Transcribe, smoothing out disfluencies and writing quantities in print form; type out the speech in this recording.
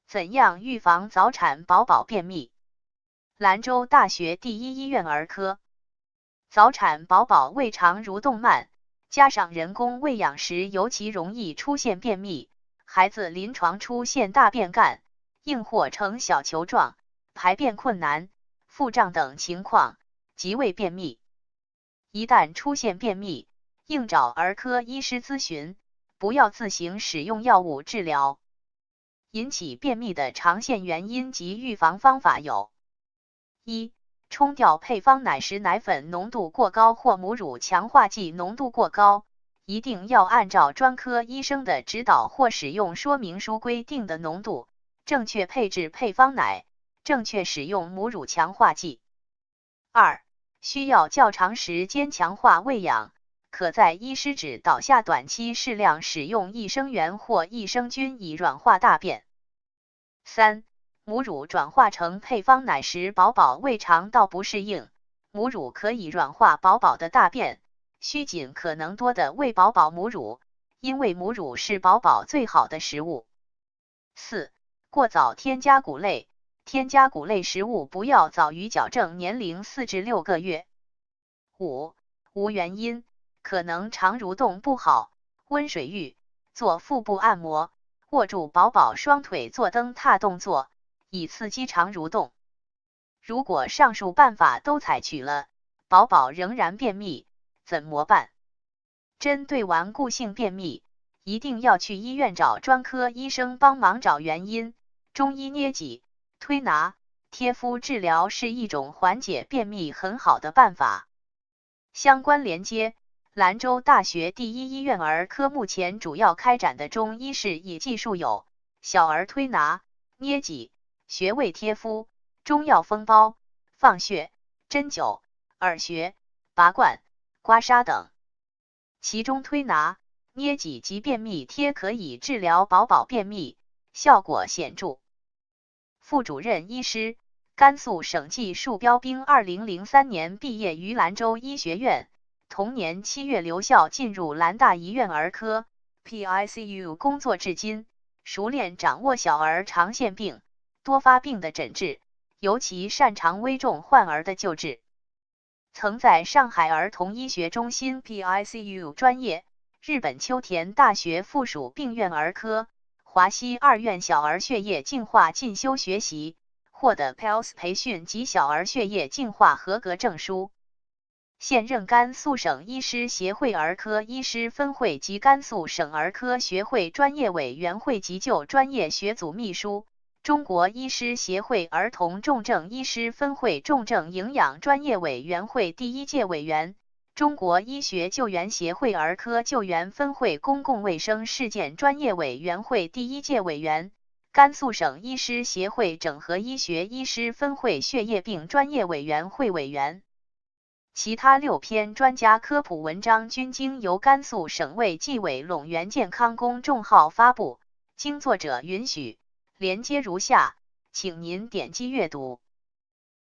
怎样预防早产宝宝便秘？兰州大学第一医院儿科。早产宝宝胃肠蠕动慢，加上人工喂养时尤其容易出现便秘，孩子临床出现大便干、硬或呈小球状、排便困难、腹胀等情况，即为便秘。一旦出现便秘，应找儿科医师咨询，不要自行使用药物治疗。引起便秘的常见原因及预防方法有：一、冲掉配方奶时奶粉浓度过高或母乳强化剂浓度过高，一定要按照专科医生的指导或使用说明书规定的浓度，正确配置配方奶，正确使用母乳强化剂。二、需要较长时间强化喂养，可在医师指导下短期适量使用益生元或益生菌以软化大便。三、母乳转化成配方奶时，宝宝胃肠道不适应，母乳可以软化宝宝的大便，需尽可能多的喂宝宝母乳，因为母乳是宝宝最好的食物。四、过早添加谷类，添加谷类食物不要早于矫正年龄4至6个月。五、无原因，可能肠蠕动不好，温水浴，做腹部按摩，握住宝宝双腿做蹬踏动作，以刺激肠蠕动。如果上述办法都采取了，宝宝仍然便秘，怎么办？针对顽固性便秘，一定要去医院找专科医生帮忙找原因。中医捏脊、推拿、贴敷治疗是一种缓解便秘很好的办法。相关连接：兰州大学第一医院儿科目前主要开展的中医式以技术有小儿推拿、捏脊、穴位贴敷、中药封包、放血、针灸、耳穴、拔罐、刮痧等。其中推拿、捏脊及便秘贴可以治疗宝宝便秘，效果显著。副主任医师，甘肃省技术标兵，2003年毕业于兰州医学院，同年7月留校进入兰大医院儿科 PICU 工作至今，熟练掌握小儿肠腺病、多发病的诊治，尤其擅长危重患儿的救治。曾在上海儿童医学中心 PICU 专业、日本秋田大学附属病院儿科、华西2院小儿血液净化进修学习，获得 PELS 培训及小儿血液净化合格证书。现任甘肃省医师协会儿科医师分会及甘肃省儿科学会专业委员会急救专业学组秘书，中国医师协会儿童重症医师分会重症营养专业委员会第1届委员，中国医学救援协会儿科救援分会公共卫生事件专业委员会第1届委员，甘肃省医师协会整合医学医师分会血液病专业委员会委员。其他6篇专家科普文章均经由甘肃省卫计委陇源健康公众号发布，经作者允许，连接如下，请您点击阅读。